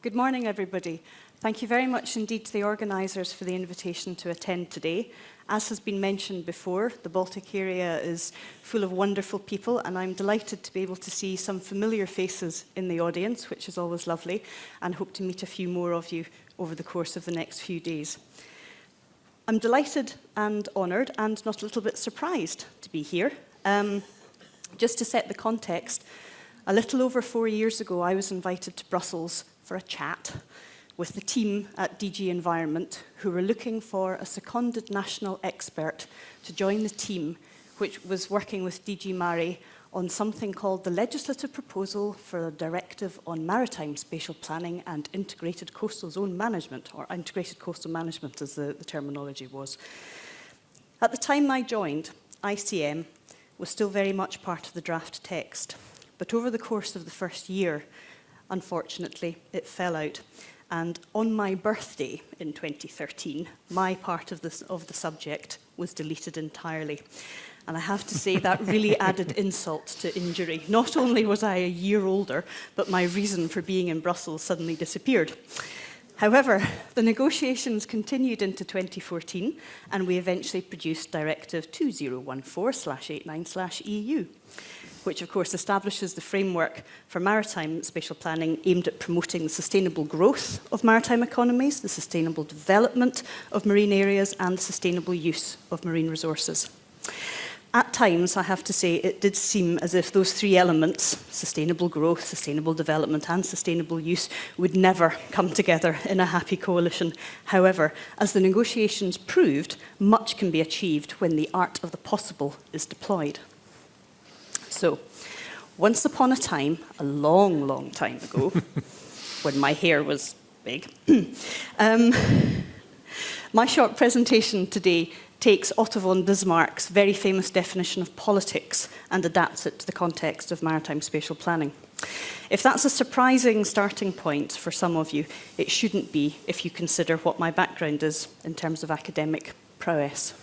Good morning, everybody. Thank you very much indeed to the organisers for the invitation to attend today. As has been mentioned before, the Baltic area is full of wonderful people, and I'm delighted to be able to see some familiar faces in the audience, which is always lovely, and hope to meet a few more of you over the course of the next few days. I'm delighted and honoured and not a little bit surprised to be here. Just to set the context, a little over 4 years ago, I was invited to Brussels for a chat with the team at DG Environment, who were looking for a seconded national expert to join the team, which was working with DG Mare on something called the Legislative Proposal for a Directive on Maritime Spatial Planning and Integrated Coastal Zone Management, or Integrated Coastal Management as the terminology was. At the time I joined, ICM was still very much part of the draft text, but over the course of the first year, unfortunately, it fell out. And on my birthday in 2013, my part of the subject was deleted entirely. And I have to say that really added insult to injury. Not only was I a year older, but my reason for being in Brussels suddenly disappeared. However, the negotiations continued into 2014, and we eventually produced Directive 2014/89/EU. Which of course establishes the framework for maritime spatial planning aimed at promoting the sustainable growth of maritime economies, the sustainable development of marine areas, and the sustainable use of marine resources. At times, I have to say, it did seem as if those three elements, sustainable growth, sustainable development, and sustainable use, would never come together in a happy coalition. However, as the negotiations proved, much can be achieved when the art of the possible is deployed. So, once upon a time, a long, long time ago, when my hair was big, my short presentation today takes Otto von Bismarck's very famous definition of politics and adapts it to the context of maritime spatial planning. If that's a surprising starting point for some of you, it shouldn't be if you consider what my background is in terms of academic prowess.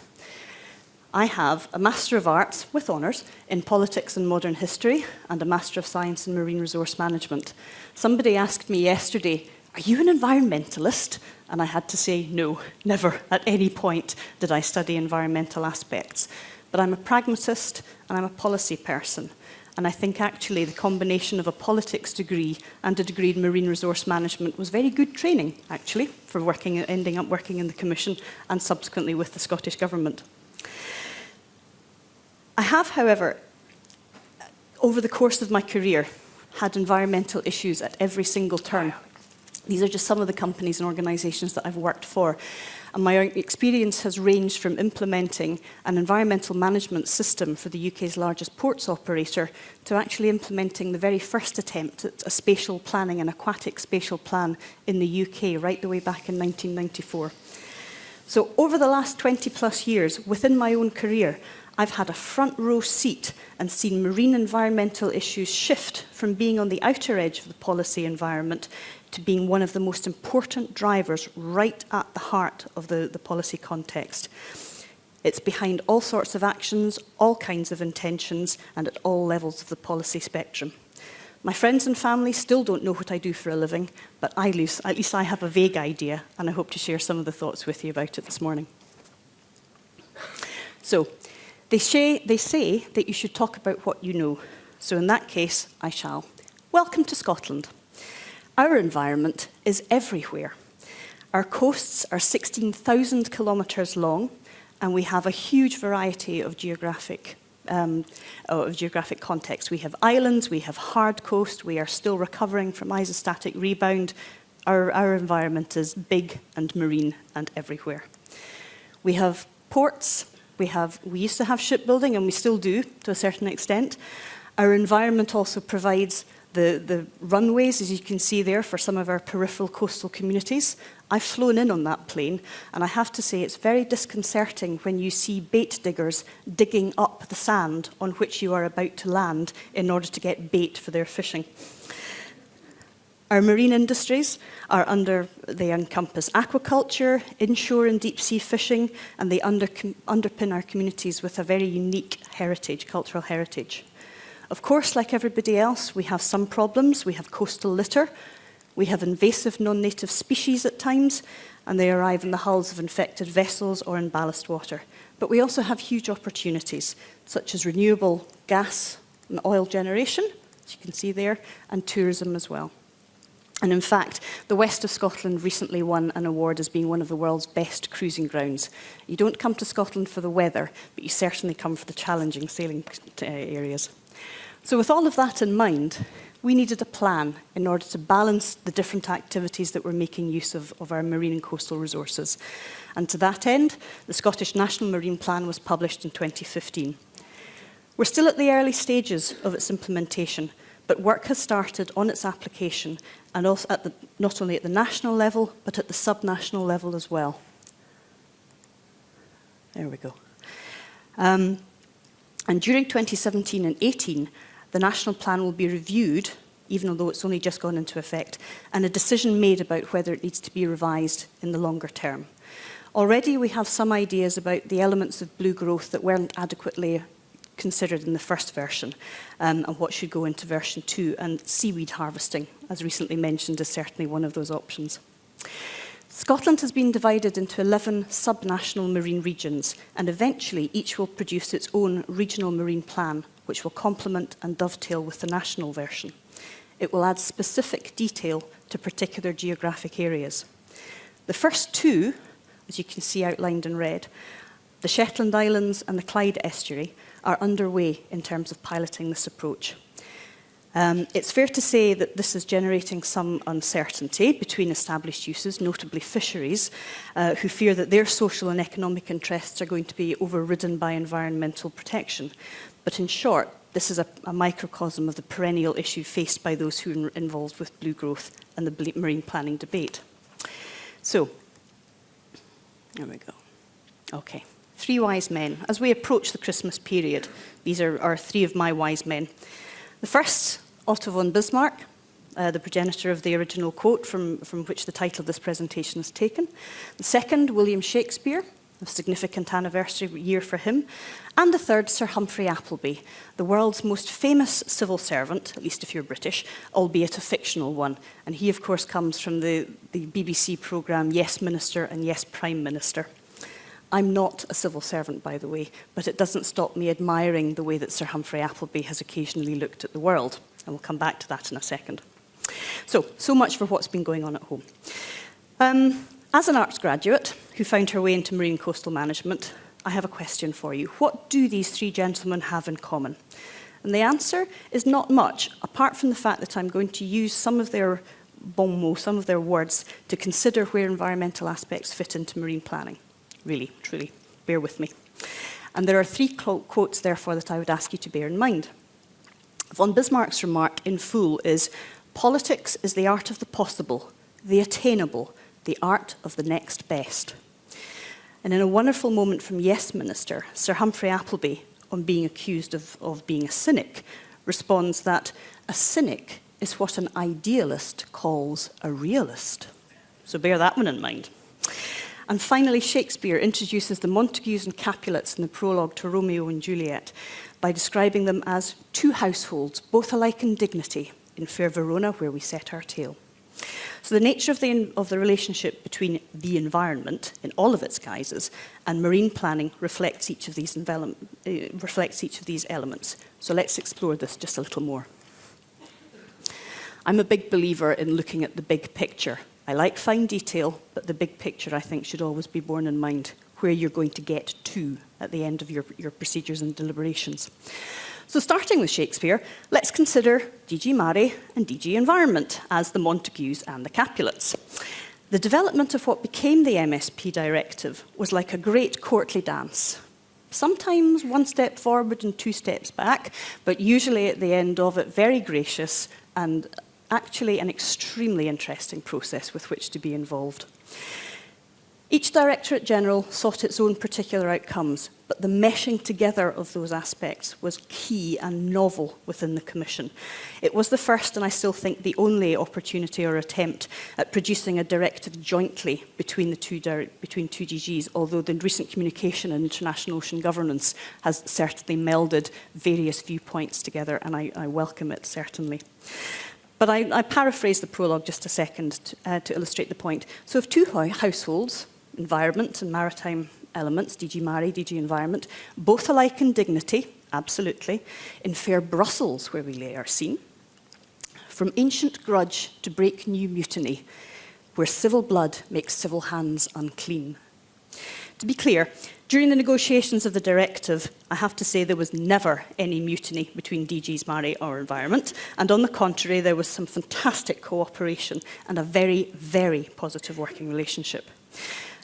I have a Master of Arts with honours in Politics and Modern History and a Master of Science in Marine Resource Management. Somebody asked me yesterday, "Are you an environmentalist?" And I had to say, no, never at any point did I study environmental aspects. But I'm a pragmatist and I'm a policy person. And I think actually the combination of a politics degree and a degree in marine resource management was very good training, actually, for ending up working in the Commission and subsequently with the Scottish Government. I have, however, over the course of my career, had environmental issues at every single turn. These are just some of the companies and organisations that I've worked for. And my experience has ranged from implementing an environmental management system for the UK's largest ports operator to actually implementing the very first attempt at a spatial planning, an aquatic spatial plan in the UK, right the way back in 1994. So over the last 20 plus years, within my own career, I've had a front row seat and seen marine environmental issues shift from being on the outer edge of the policy environment to being one of the most important drivers right at the heart of the policy context. It's behind all sorts of actions, all kinds of intentions, and at all levels of the policy spectrum. My friends and family still don't know what I do for a living, but at least I have a vague idea, and I hope to share some of the thoughts with you about it this morning. So, They say that you should talk about what you know. So in that case, I shall. Welcome to Scotland. Our environment is everywhere. Our coasts are 16,000 kilometres long, and we have a huge variety of geographic context. We have islands, we have hard coast, we are still recovering from isostatic rebound. Our environment is big and marine and everywhere. We have ports. We used to have shipbuilding, and we still do to a certain extent. Our environment also provides the runways, as you can see there, for some of our peripheral coastal communities. I've flown in on that plane, and I have to say it's very disconcerting when you see bait diggers digging up the sand on which you are about to land in order to get bait for their fishing. Our marine industries they encompass aquaculture, inshore and deep sea fishing, and they underpin our communities with a very unique heritage, cultural heritage. Of course, like everybody else, we have some problems. We have coastal litter. We have invasive non-native species at times, and they arrive in the hulls of infected vessels or in ballast water. But we also have huge opportunities, such as renewable gas and oil generation, as you can see there, and tourism as well. And in fact, the west of Scotland recently won an award as being one of the world's best cruising grounds. You don't come to Scotland for the weather, but you certainly come for the challenging sailing areas. So with all of that in mind, we needed a plan in order to balance the different activities that we're making use of our marine and coastal resources. And to that end, the Scottish National Marine Plan was published in 2015. We're still at the early stages of its implementation, but work has started on its application, and also not only at the national level, but at the subnational level as well. There we go. And during 2017 and 18, the national plan will be reviewed, even though it's only just gone into effect, and a decision made about whether it needs to be revised in the longer term. Already we have some ideas about the elements of blue growth that weren't adequately considered in the first version, and what should go into version 2, and seaweed harvesting, as recently mentioned, is certainly one of those options. Scotland has been divided into 11 subnational marine regions, and eventually each will produce its own regional marine plan, which will complement and dovetail with the national version. It will add specific detail to particular geographic areas. The first two, as you can see outlined in red, the Shetland Islands and the Clyde Estuary, are underway in terms of piloting this approach. It's fair to say that this is generating some uncertainty between established uses, notably fisheries, who fear that their social and economic interests are going to be overridden by environmental protection. But in short, this is a microcosm of the perennial issue faced by those who are involved with blue growth and the marine planning debate. So, there we go. Okay. 3 wise men. As we approach the Christmas period, these are 3 of my wise men. The first, Otto von Bismarck, the progenitor of the original quote from which the title of this presentation is taken. The second, William Shakespeare, a significant anniversary year for him. And the third, Sir Humphrey Appleby, the world's most famous civil servant, at least if you're British, albeit a fictional one. And he, of course, comes from the BBC programme Yes Minister and Yes Prime Minister. I'm not a civil servant, by the way, but it doesn't stop me admiring the way that Sir Humphrey Appleby has occasionally looked at the world, and we'll come back to that in a second. So much for what's been going on at home. As an arts graduate who found her way into marine coastal management, I have a question for you. What do these 3 gentlemen have in common? And the answer is not much, apart from the fact that I'm going to use some of their bon mots, some of their words, to consider where environmental aspects fit into marine planning. Really, truly, bear with me. And there are 3 quotes, therefore, that I would ask you to bear in mind. Von Bismarck's remark in full is, "Politics is the art of the possible, the attainable, the art of the next best." And in a wonderful moment from Yes Minister, Sir Humphrey Appleby, on being accused of being a cynic, responds that a cynic is what an idealist calls a realist. So bear that one in mind. And finally, Shakespeare introduces the Montagues and Capulets in the prologue to Romeo and Juliet by describing them as 2 households, both alike in dignity, in fair Verona, where we set our tale. So the nature of the relationship between the environment, in all of its guises, and marine planning reflects each of these elements. So let's explore this just a little more. I'm a big believer in looking at the big picture. I like fine detail, but the big picture, I think, should always be borne in mind, where you're going to get to at the end of your procedures and deliberations. So starting with Shakespeare, let's consider DG Mare and DG Environment as the Montagues and the Capulets. The development of what became the MSP directive was like a great courtly dance. Sometimes 1 step forward and 2 steps back, but usually at the end of it, very gracious and actually an extremely interesting process with which to be involved. Each Directorate General sought its own particular outcomes, but the meshing together of those aspects was key and novel within the Commission. It was the first, and I still think the only opportunity or attempt at producing a directive jointly between two DGs, although the recent communication on international ocean governance has certainly melded various viewpoints together, and I welcome it, certainly. But I paraphrase the prologue just a second to illustrate the point. So if two households, environment and maritime elements, DG Mari, DG Environment, both alike in dignity, absolutely, in fair Brussels where we lay our scene, from ancient grudge to break new mutiny, where civil blood makes civil hands unclean. To be clear, during the negotiations of the directive, I have to say there was never any mutiny between DGs Mari or Environment, and on the contrary, there was some fantastic cooperation and a very, very positive working relationship.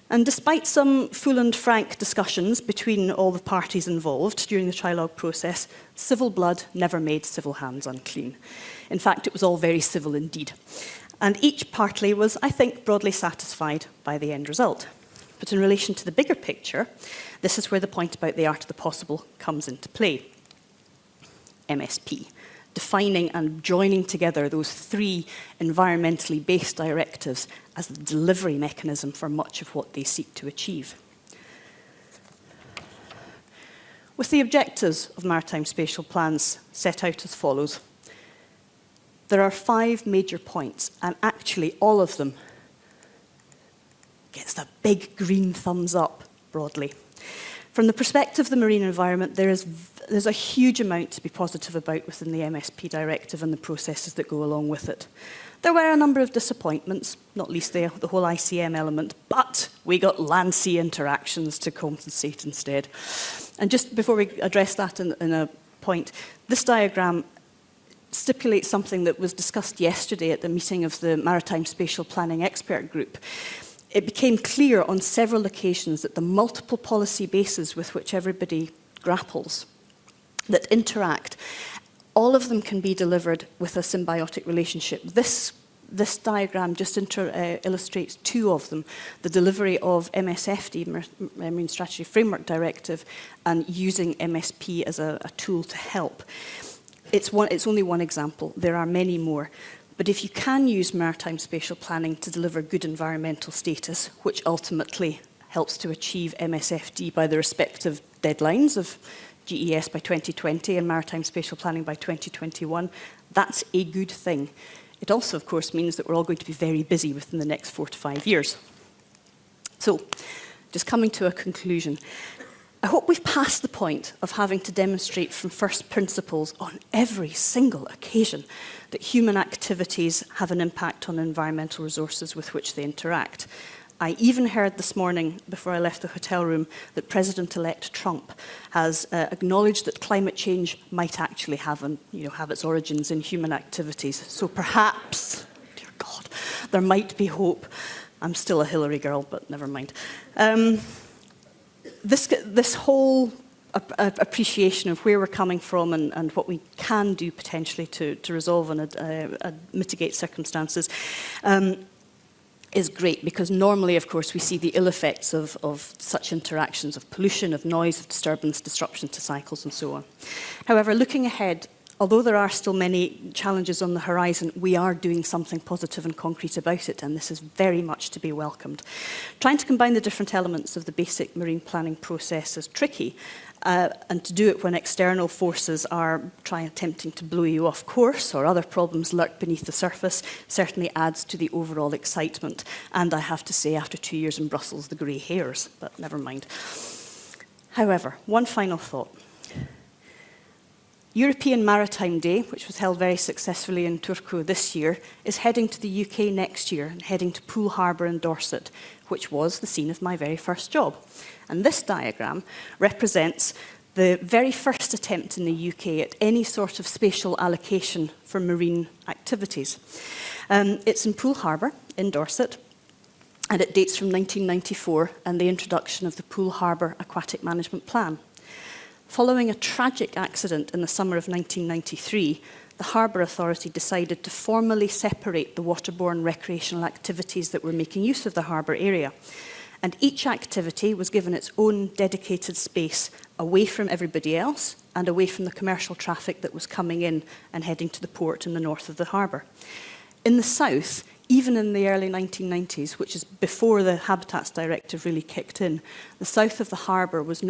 And despite some full and frank discussions between all the parties involved during the trilogue process, civil blood never made civil hands unclean. In fact, it was all very civil indeed. And each party was, I think, broadly satisfied by the end result. But in relation to the bigger picture, this is where the point about the art of the possible comes into play. MSP, defining and joining together those three environmentally based directives as the delivery mechanism for much of what they seek to achieve. With the objectives of maritime spatial plans set out as follows, there are 5 major points, and actually all of them gets the big green thumbs up broadly. From the perspective of the marine environment, there's a huge amount to be positive about within the MSP directive and the processes that go along with it. There were a number of disappointments, not least the whole ICM element, but we got land-sea interactions to compensate instead. And just before we address that in a point, this diagram stipulates something that was discussed yesterday at the meeting of the Maritime Spatial Planning Expert Group. It became clear on several occasions that the multiple policy bases with which everybody grapples, that interact, all of them can be delivered with a symbiotic relationship. This diagram just illustrates 2 of them, the delivery of MSFD, Marine Strategy Framework Directive, and using MSP as a tool to help. It's only one example. There are many more. But if you can use maritime spatial planning to deliver good environmental status, which ultimately helps to achieve MSFD by the respective deadlines of GES by 2020 and maritime spatial planning by 2021, that's a good thing. It also, of course, means that we're all going to be very busy within the next 4 to 5 years. So, just coming to a conclusion. I hope we've passed the point of having to demonstrate from first principles on every single occasion that human activities have an impact on environmental resources with which they interact. I even heard this morning, before I left the hotel room, that President-elect Trump has acknowledged that climate change might actually have its origins in human activities. So perhaps, dear God, there might be hope. I'm still a Hillary girl, but never mind. This whole appreciation of where we're coming from and what we can do potentially to resolve and mitigate circumstances is great, because normally, of course, we see the ill effects of such interactions, of pollution, of noise, of disturbance, disruption to cycles, and so on. However, looking ahead, although there are still many challenges on the horizon, we are doing something positive and concrete about it, and this is very much to be welcomed. Trying to combine the different elements of the basic marine planning process is tricky, and to do it when external forces are attempting to blow you off course or other problems lurk beneath the surface certainly adds to the overall excitement. And I have to say, after 2 years in Brussels, the grey hairs, but never mind. However, one final thought. European Maritime Day, which was held very successfully in Turku this year, is heading to the UK next year and heading to Poole Harbour in Dorset, which was the scene of my very first job. And this diagram represents the very first attempt in the UK at any sort of spatial allocation for marine activities. It's in Poole Harbour in Dorset, and it dates from 1994 and the introduction of the Poole Harbour Aquatic Management Plan. Following a tragic accident in the summer of 1993, the Harbour Authority decided to formally separate the waterborne recreational activities that were making use of the harbour area. And each activity was given its own dedicated space away from everybody else and away from the commercial traffic that was coming in and heading to the port in the north of the harbour. In the south, even in the early 1990s, which is before the Habitats Directive really kicked in, the south of the harbour was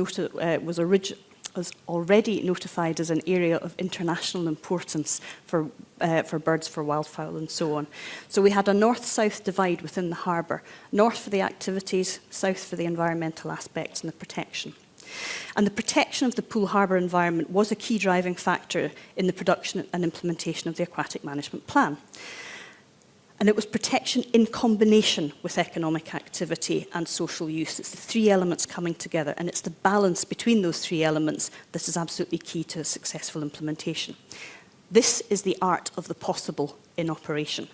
was already notified as an area of international importance for birds, for wildfowl and so on. So we had a north-south divide within the harbour, north for the activities, south for the environmental aspects and the protection. And the protection of the Poole Harbour environment was a key driving factor in the production and implementation of the Aquatic Management Plan. And it was protection in combination with economic activity and social use. It's the three elements coming together, and it's the balance between those three elements that is absolutely key to a successful implementation. This is the art of the possible in operation.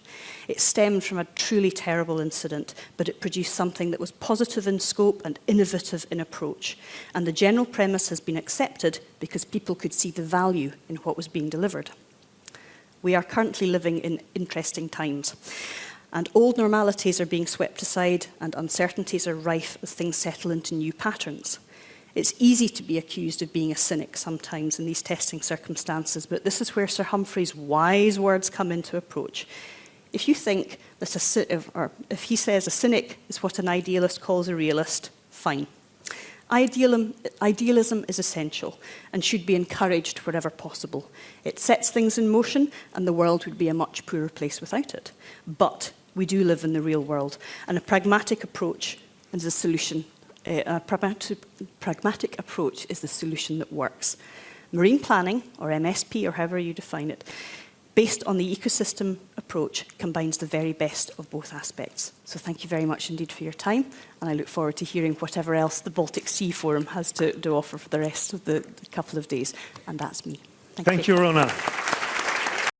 It stemmed from a truly terrible incident, but it produced something that was positive in scope and innovative in approach. And the general premise has been accepted because people could see the value in what was being delivered. We are currently living in interesting times, and old normalities are being swept aside and uncertainties are rife as things settle into new patterns. It's easy to be accused of being a cynic sometimes in these testing circumstances, but this is where Sir Humphrey's wise words come into approach. If you think that if he says a cynic is what an idealist calls a realist, fine. Idealism is essential and should be encouraged wherever possible. It sets things in motion and the world would be a much poorer place without it. But we do live in the real world, and a pragmatic approach is the solution. A pragmatic approach is the solution that works. Marine planning, or MSP, or however you define it, based on the ecosystem approach, combines the very best of both aspects. So thank you very much indeed for your time, and I look forward to hearing whatever else the Baltic Sea Forum has to offer for the rest of the couple of days. And that's me. Thank you, Rhona.